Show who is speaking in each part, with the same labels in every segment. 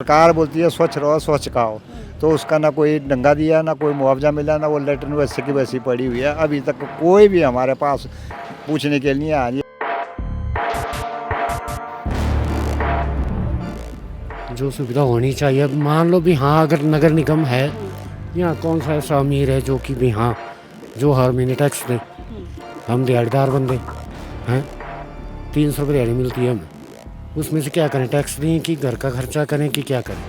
Speaker 1: सरकार बोलती है स्वच्छ रहो स्वच्छ खाओ, तो उसका ना कोई डंगा दिया, ना कोई मुआवजा मिला, ना वो लेटरिन वैसे की वैसी पड़ी हुई है। अभी तक कोई भी हमारे पास पूछने के लिए आ रही
Speaker 2: जो सुविधा होनी चाहिए। अब मान लो भी हाँ, अगर नगर निगम है, यहाँ कौन सा ऐसा अमीर है जो कि भी हाँ, जो हर महीने टैक्स दे। हम दिहाड़ीदार बंदे हैं, 300 रुपये दिहाड़ी मिलती है हमें, उसमें से क्या करें? टैक्स दें कि घर का खर्चा करें कि क्या करें?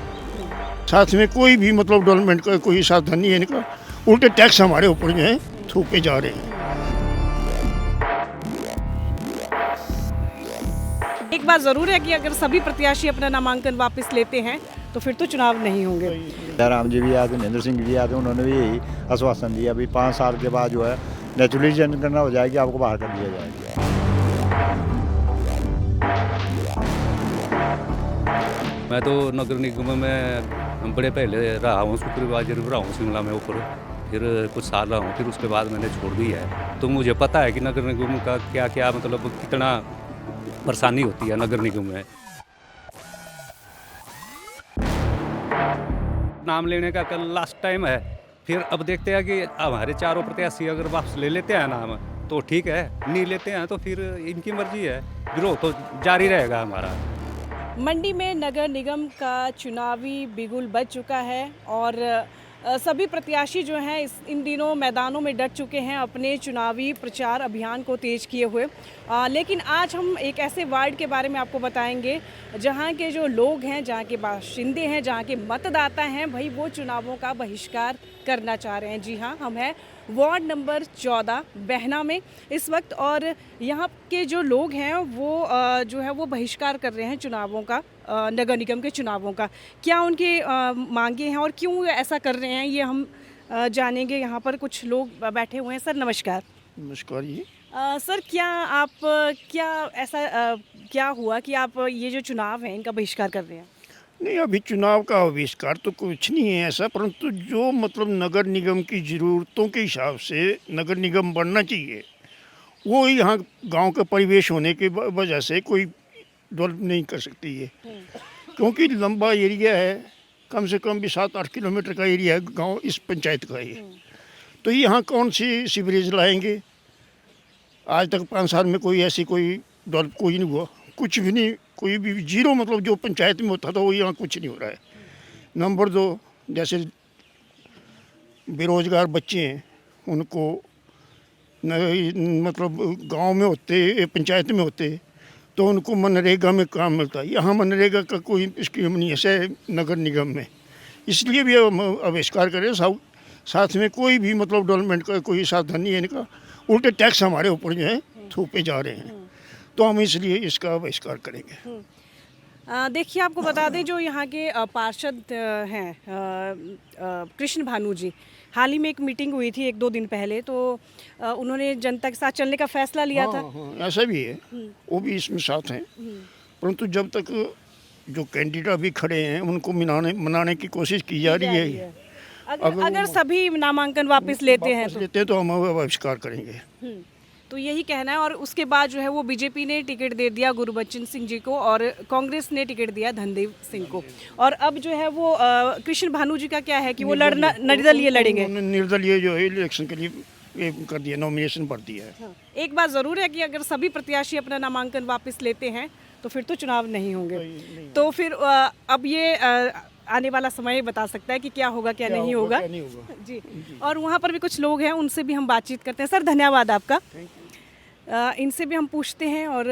Speaker 3: साथ में कोई भी मतलब डेवलपमेंट का कोई साधन नहीं है इनका, उल्टे टैक्स हमारे ऊपर जो है थूके जा रहे हैं।
Speaker 4: एक बात जरूर है कि अगर सभी प्रत्याशी अपना नामांकन वापस लेते हैं तो फिर तो चुनाव नहीं होंगे।
Speaker 1: जयराम जी भी आते, महेंद्र सिंह जी आते, उन्होंने भी यही आश्वासन दिया अभी 5 साल के बाद जो है नेचुरली जनगणना हो जाएगी, आपको बाहर कर दिया जाएगा।
Speaker 5: मैं तो नगर निगम में बड़े पहले रहा हूँ, सुपरवाइजर भी रहा हूँ शिमला में ऊपर, फिर कुछ साल रहा हूँ, फिर उसके बाद मैंने छोड़ दिया है। तो मुझे पता है कि नगर निगम का क्या क्या मतलब कितना परेशानी होती है नगर निगम में। नाम लेने का कल लास्ट टाइम है, फिर अब देखते हैं कि हमारे चारों प्रत्याशी अगर वापस ले लेते हैं नाम तो ठीक है, नहीं लेते हैं तो फिर इनकी मर्जी है, विरोध तो जारी रहेगा हमारा।
Speaker 4: मंडी में नगर निगम का चुनावी बिगुल बज चुका है और सभी प्रत्याशी जो हैं इन दिनों मैदानों में डट चुके हैं अपने चुनावी प्रचार अभियान को तेज किए हुए। लेकिन आज हम एक ऐसे वार्ड के बारे में आपको बताएंगे जहां के जो लोग हैं, जहां के बाशिंदे हैं, जहां के मतदाता हैं, भाई वो चुनावों का बहिष्कार करना चाह रहे हैं। जी हाँ, हम हैं वार्ड नंबर 14 बहना में इस वक्त, और यहाँ के जो लोग हैं वो जो है वो बहिष्कार कर रहे हैं चुनावों का, नगर निगम के चुनावों का। क्या उनकी मांगे हैं और क्यों ऐसा कर रहे हैं, ये हम जानेंगे। यहाँ पर कुछ लोग बैठे हुए हैं। सर नमस्कार।
Speaker 3: नमस्कार जी।
Speaker 4: सर क्या ऐसा क्या हुआ कि आप ये जो चुनाव हैं इनका बहिष्कार कर रहे हैं?
Speaker 3: नहीं, अभी चुनाव का आविष्कार तो कुछ नहीं है ऐसा, परंतु जो मतलब नगर निगम की ज़रूरतों के हिसाब से नगर निगम बनना चाहिए, वो यहाँ गांव का परिवेश होने की वजह से कोई डेवलप नहीं कर सकती है। क्योंकि लंबा एरिया है, कम से कम भी 7-8 किलोमीटर का एरिया है गांव इस पंचायत का ही। तो यहाँ कौन सी सीवरेज लाएंगे? आज तक 5 साल में कोई ऐसी कोई डेवलप कोई नहीं हुआ, कुछ भी नहीं, कोई भी जीरो, मतलब जो पंचायत में होता था वो यहाँ कुछ नहीं हो रहा है। नंबर 2, जैसे बेरोजगार बच्चे हैं उनको मतलब गांव में होते, पंचायत में होते, तो उनको मनरेगा में काम मिलता है। यहाँ मनरेगा का कोई स्कीम नहीं है ऐसे नगर निगम में, इसलिए भी हम आविष्कार करें। साथ में कोई भी मतलब डेवलपमेंट का कोई साधन नहीं है इनका, उल्टे टैक्स हमारे ऊपर जो है थूपे जा रहे हैं। तो हम इसलिए इसका बहिष्कार करेंगे।
Speaker 4: देखिए, आपको बता दें जो यहाँ के पार्षद हैं कृष्ण भानु जी, हाल ही में एक मीटिंग हुई थी 1-2 दिन पहले, तो उन्होंने जनता के साथ चलने का फैसला लिया था।
Speaker 3: हाँ, ऐसा भी है, वो भी इसमें साथ हैं। परंतु जब तक जो कैंडिडेट अभी खड़े हैं उनको मनाने की कोशिश की जा रही है।
Speaker 4: अगर सभी नामांकन वापस लेते हैं
Speaker 3: तो हम बहिष्कार करेंगे।
Speaker 4: तो यही कहना है। और उसके बाद जो है वो बीजेपी ने टिकट दे दिया गुरबचन सिंह जी को और कांग्रेस ने टिकट दिया धनदेव सिंह को, और अब जो है वो कृष्ण भानु जी का क्या है कि वो निर्दलीय लड़ेंगे।
Speaker 3: निर्दलीय जो है इलेक्शन के लिए ये कर दिया, नॉमिनेशन भर दिया है।
Speaker 4: हाँ। एक बात ज़रूर है कि अगर सभी प्रत्याशी अपना नामांकन वापस लेते हैं तो फिर तो चुनाव नहीं होंगे। तो फिर अब ये आने वाला समय बता सकता है कि क्या होगा क्या नहीं होगा। जी। और वहाँ पर भी कुछ लोग हैं, उनसे भी हम बातचीत करते हैं। सर धन्यवाद आपका। इनसे भी हम पूछते हैं और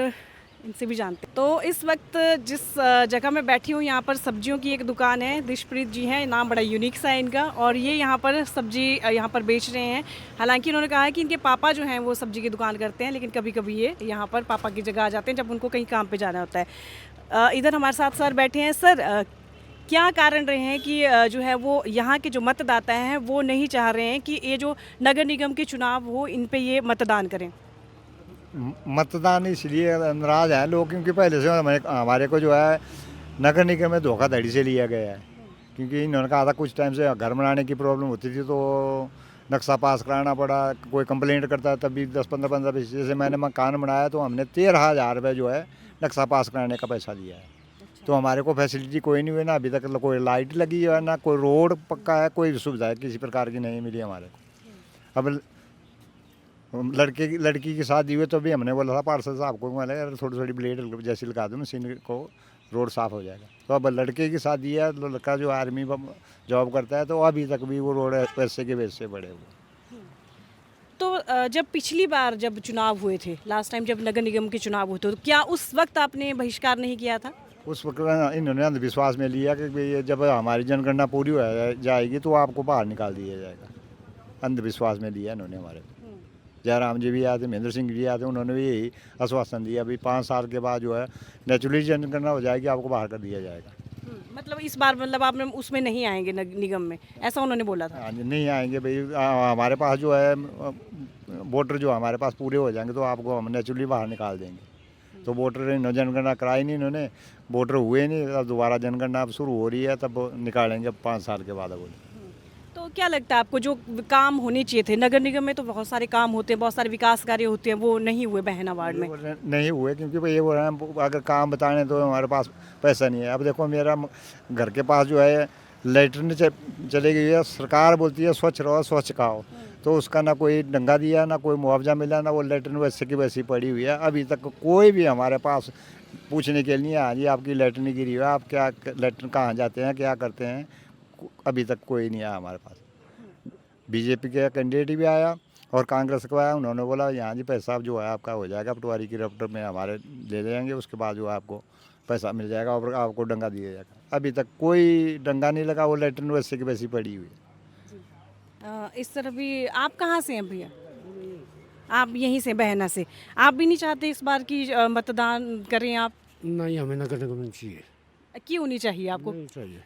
Speaker 4: इनसे भी जानते हैं। तो इस वक्त जिस जगह मैं बैठी हूँ यहाँ पर सब्जियों की एक दुकान है, दिशप्रीत जी हैं, नाम बड़ा यूनिक सा है इनका, और ये यहाँ पर सब्जी यहाँ पर बेच रहे हैं। हालांकि उन्होंने कहा है कि इनके पापा जो हैं वो सब्जी की दुकान करते हैं, लेकिन कभी कभी ये यहाँ पर पापा की जगह आ जाते हैं जब उनको कहीं काम पे जाना होता है। इधर हमारे साथ सर बैठे हैं। सर क्या कारण रहे हैं कि जो है वो यहाँ के जो मतदाता हैं वो नहीं चाह रहे हैं कि ये जो नगर निगम के चुनाव हो इन पे ये मतदान करें?
Speaker 1: मतदान इसलिए नाराज हैं लोग क्योंकि पहले से हमारे को जो है नगर निगम में धोखाधड़ी से लिया गया है। क्योंकि इन्होंने कहा था कुछ टाइम से घर बनाने की प्रॉब्लम होती थी तो नक्शा पास कराना पड़ा, कोई कंप्लेंट करता है तब भी 10-15 जैसे मैंने मकान बनाया तो हमने 13,000 रुपये जो है नक्शा पास कराने का पैसा दिया है। तो हमारे को फैसिलिटी कोई नहीं हुई ना, अभी तक कोई लाइट लगी है ना कोई रोड पक्का है, कोई सुविधा किसी प्रकार की नहीं मिली हमारे को। अब लड़की की शादी हुई तो भी हमने बोला था पार्षद साहब को, मैंने यार थोड़ी थोड़ी ब्लेड जैसी लगा दूँ मशीन को, रोड साफ़ हो जाएगा। तो अब लड़के की शादी है, लड़का जो आर्मी जॉब करता है, तो अभी तक भी वो रोड पैसे के बेस से पड़े हुए।
Speaker 4: तो जब पिछली बार जब चुनाव हुए थे, लास्ट टाइम जब नगर निगम के चुनाव हुए थे, तो क्या उस वक्त आपने बहिष्कार नहीं किया था?
Speaker 1: उस वक्त इन्होंने अंधविश्वास में लिया कि भाई जब हमारी जनगणना पूरी हो जाएगी तो आपको बाहर निकाल दिया जाएगा। अंधविश्वास में लिया इन्होंने हमारे। जयराम जी भी आए थे, महेंद्र सिंह जी आए थे, उन्होंने भी यही आश्वासन दिया अभी 5 साल के बाद जो है नेचुरली जनगणना हो जाएगी, आपको बाहर कर दिया जाएगा।
Speaker 4: मतलब इस बार मतलब आप उसमें नहीं आएंगे निगम में, ऐसा उन्होंने बोला था?
Speaker 1: हाँ जी, नहीं आएंगे भाई, हमारे पास जो है वोटर जो हमारे पास पूरे हो जाएंगे तो आपको हम नेचुरली बाहर निकाल देंगे। तो वोटर इन्होंने जनगणना कराई नहीं, इन्होंने वोटर हुए नहीं, अब दोबारा जनगणना अब शुरू हो रही है, तब निकालेंगे 5 साल के बाद। बोले
Speaker 4: तो क्या लगता है आपको, जो काम होने चाहिए थे नगर निगम में, तो बहुत सारे काम होते हैं, बहुत सारे विकास कार्य होते हैं, वो नहीं हुए बहना वार्ड में?
Speaker 1: नहीं हुए क्योंकि भाई ये बोल रहे हैं अगर काम बताने तो हमारे पास पैसा नहीं है। अब देखो मेरा घर के पास जो है लैट्रिन चली गई है, सरकार बोलती है स्वच्छ रहो स्वच्छ खाओ, तो उसका ना कोई डंगा दिया, ना कोई मुआवजा मिला, ना वो लैट्रिन वैसे की वैसी पड़ी हुई है। अभी तक कोई भी हमारे पास पूछने के लिए, हाँ जी आपकी लैट्रिन गिरी हुई है, आप क्या लैट्रिन कहाँ जाते हैं, क्या करते हैं, अभी तक कोई नहीं आया हमारे पास। बीजेपी के कैंडिडेट भी आया और कांग्रेस का आया, उन्होंने बोला यहाँ जी पैसा जो है आपका हो जाएगा, पटवारी की रफ्तार में हमारे ले जाएंगे, उसके बाद जो है आपको पैसा मिल जाएगा और आपको डंगा दिया जाएगा। अभी तक कोई डंगा नहीं लगा, वो लैट्रिन वैसे की वैसी पड़ी हुई है।
Speaker 4: इस तरह भी आप कहाँ से हैं भैया? आप यहीं से, बहना से। आप भी नहीं चाहते इस बार की मतदान करें आप?
Speaker 2: नहीं, हमें नगर निगम चाहिए।
Speaker 4: क्यों नहीं चाहिए आपको?
Speaker 2: नहीं चाहिए,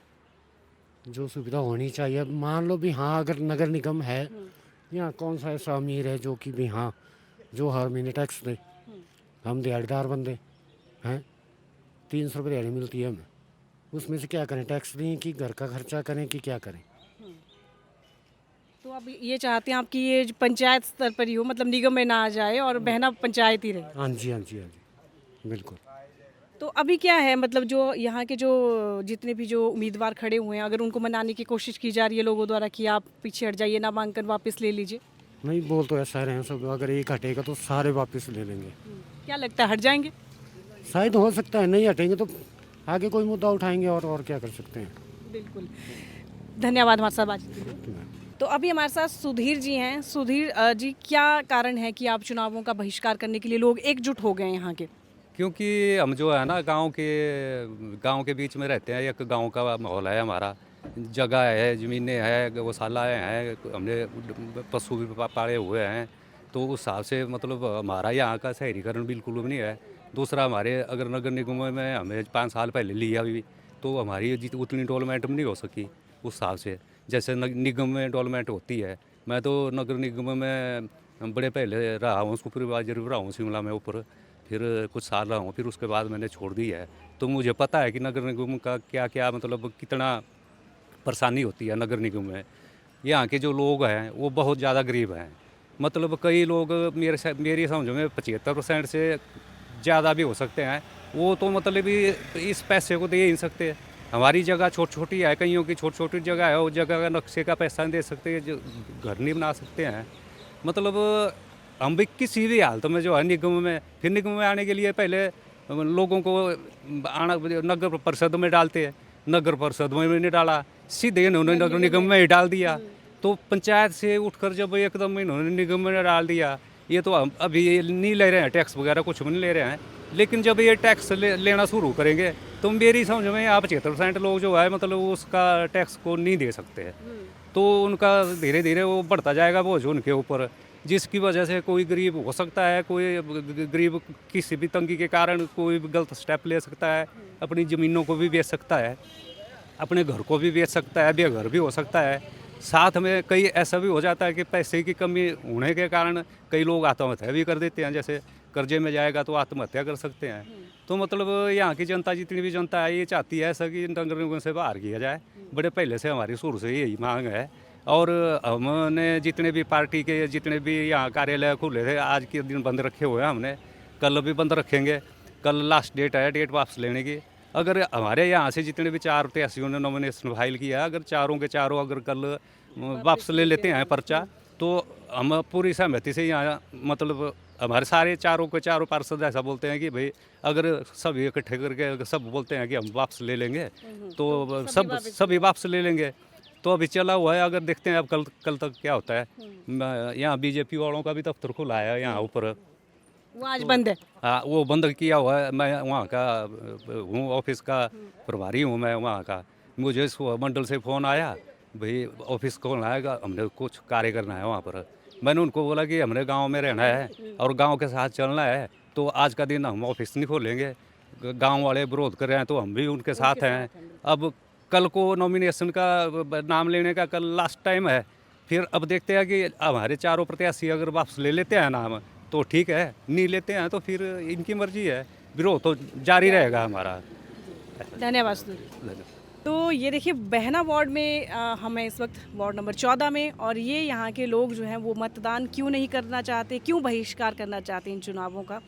Speaker 2: जो सुविधा होनी चाहिए। अब मान लो भी हाँ, अगर नगर निगम है, यहाँ कौन सा ऐसा अमीर है जो कि भी हाँ, जो हर महीने टैक्स दे। हम दिहाड़ीदार बंदे हैं, 300 रुपये दिहाड़ी मिलती है हमें, उसमें से क्या करें, टैक्स दें कि घर का खर्चा करें कि क्या करें?
Speaker 4: तो अब ये चाहते हैं आपकी ये पंचायत स्तर पर ही हो, मतलब निगम में ना आ जाए और बहना पंचायत ही रहे?
Speaker 2: हाँ जी, हाँ जी, हाँ जी, बिल्कुल।
Speaker 4: तो अभी क्या है, मतलब जो यहाँ के जो जितने भी जो उम्मीदवार खड़े हुए हैं, अगर उनको मनाने की कोशिश की जा रही है लोगों द्वारा कि आप पीछे हट जाइए, नामांकन वापस ले लीजिए?
Speaker 2: नहीं, बोल तो ऐसा रहे हैं सब, अगर एक हटेगा तो सारे वापस ले लेंगे।
Speaker 4: क्या लगता है, हट जाएंगे?
Speaker 2: शायद हो सकता है, नहीं हटेंगे तो आगे कोई मुद्दा उठाएंगे और क्या कर सकते हैं।
Speaker 4: बिल्कुल, धन्यवाद हमारे साथ बातचीत के लिए। तो अभी हमारे साथ सुधीर जी हैं। सुधीर जी, क्या कारण है कि आप चुनावों का बहिष्कार करने के लिए लोग एकजुट हो गए हैं यहाँ के?
Speaker 5: क्योंकि हम जो है ना गांव के बीच में रहते हैं, एक गांव का माहौल है हमारा, जगह है, ज़मीनें हैं, गौशालाएँ हैं, हमने पशु भी पाले हुए हैं, तो उस हिसाब से मतलब हमारा यहाँ का शहरीकरण बिल्कुल भी नहीं है। दूसरा, हमारे अगर नगर निगम में हमें 5 साल पहले लिया भी तो हमारी उतनी डेवलपमेंट भी नहीं हो सकी उस हिसाब से, जैसे निगम में डेवलपमेंट होती है। मैं तो नगर निगम में बड़े पहले रहा हूँ, सुपरवाइजर भी रहा हूँ शिमला में ऊपर, फिर कुछ साल रहा हूँ, फिर उसके बाद मैंने छोड़ दी है। तो मुझे पता है कि नगर निगम का क्या क्या मतलब कितना परेशानी होती है नगर निगम में। यहाँ के जो लोग हैं वो बहुत ज़्यादा गरीब हैं, मतलब कई लोग मेरी समझ में 75% से ज़्यादा भी हो सकते हैं, वो तो मतलब इस पैसे को दे ही नहीं सकते। हमारी जगह छोटी छोटी है, कईयों की छोटी छोटी जगह है, उस जगह का नक्शे का पैसा नहीं दे सकते, जो घर नहीं बना सकते हैं। मतलब हम भी किसी भी हालत में जो है निगम में, फिर निगम में आने के लिए पहले लोगों को आना नगर परिषद में डालते हैं, नगर परिषद में नहीं डाला, सीधे इन्होंने नगर निगम में ही डाल दिया। तो पंचायत से उठकर जब एकदम इन्होंने निगम में डाल दिया, ये तो हम अभी नहीं ले रहे हैं टैक्स वगैरह, कुछ भी नहीं ले रहे हैं, लेकिन जब ये टैक्स लेना शुरू करेंगे तो मेरी समझ में आप 75% लोग जो है मतलब उसका टैक्स को नहीं दे सकते हैं, तो उनका धीरे धीरे वो बढ़ता जाएगा बोझ उनके ऊपर, जिसकी वजह से कोई गरीब हो सकता है, कोई गरीब किसी भी तंगी के कारण कोई भी गलत स्टेप ले सकता है, अपनी ज़मीनों को भी बेच सकता है, अपने घर को भी बेच सकता है, बेघर भी हो सकता है। साथ में कई ऐसा भी हो जाता है कि पैसे की कमी होने के कारण कई लोग आत्महत्या भी कर देते हैं, जैसे कर्जे में जाएगा तो आत्महत्या कर सकते हैं। तो मतलब यहाँ की जनता, जितनी भी जनता है, ये चाहती है ऐसा कि नगर निगम से बाहर किया जाए। बड़े पहले से हमारी शुरू से यही मांग है, और हमने जितने भी पार्टी के जितने भी यहाँ कार्यालय खुले थे, आज के दिन बंद रखे हुए हैं हमने, कल भी बंद रखेंगे। कल लास्ट डेट है डेट वापस लेने की, अगर हमारे यहाँ से जितने भी 4 प्रत्याशियों ने नॉमिनेशन फाइल किया, अगर चारों के चारों अगर कल वापस ले लेते हैं पर्चा, तो हम पूरी सहमति से यहाँ मतलब हमारे सारे चारों के चारों पार्षद ऐसा बोलते हैं कि भाई अगर सभी इकट्ठे करके अगर सब बोलते हैं कि हम वापस ले लेंगे, तो सभी वापस ले लेंगे। तो अभी चला हुआ है, अगर देखते हैं अब कल तक क्या होता है। यहाँ बीजेपी वालों का भी दफ्तर खुला है यहाँ ऊपर,
Speaker 4: वो आज बंद है।
Speaker 5: हाँ वो बंद किया हुआ है। मैं वहाँ का हूँ, ऑफिस का प्रभारी हूँ मैं वहाँ का। मुझे मंडल से फ़ोन आया, भाई ऑफिस खोलना है, हमने कुछ कार्य करना है वहाँ पर। मैंने उनको बोला कि हमने गांव में रहना है और गांव के साथ चलना है, तो आज का दिन हम ऑफिस नहीं खोलेंगे। गांव वाले विरोध कर रहे हैं तो हम भी उनके साथ हैं। अब कल को नॉमिनेशन का नाम लेने का कल लास्ट टाइम है, फिर अब देखते हैं कि हमारे चारों प्रत्याशी अगर वापस ले लेते हैं नाम तो ठीक है, नहीं लेते हैं तो फिर इनकी मर्जी है, विरोध तो जारी रहेगा हमारा।
Speaker 4: धन्यवाद सुधीर। तो ये देखिए बहना वार्ड में हम हैं इस वक्त वार्ड नंबर 14 में, और ये यहाँ के लोग जो हैं वो मतदान क्यों नहीं करना चाहते, क्यों बहिष्कार करना चाहते हैं इन चुनावों का,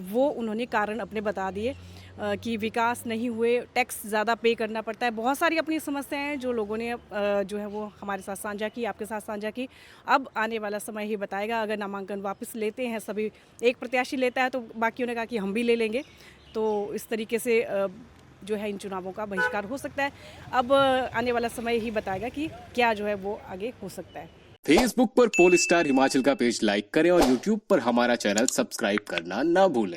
Speaker 4: वो उन्होंने कारण अपने बता दिए कि विकास नहीं हुए, टैक्स ज़्यादा पे करना पड़ता है, बहुत सारी अपनी समस्याएं हैं जो लोगों ने जो है वो हमारे साथ साझा की, आपके साथ साझा की। अब आने वाला समय ही बताएगा। अगर नामांकन वापस लेते हैं सभी, एक प्रत्याशी लेता है तो बाकियों ने कहा कि हम भी ले लेंगे, तो इस तरीके से जो है इन चुनावों का बहिष्कार हो सकता है। अब आने वाला समय ही बताएगा कि क्या जो है वो आगे हो सकता है।
Speaker 6: फेसबुक पर पोल स्टार हिमाचल का पेज लाइक करें और यूट्यूब पर हमारा चैनल सब्सक्राइब करना ना भूलें।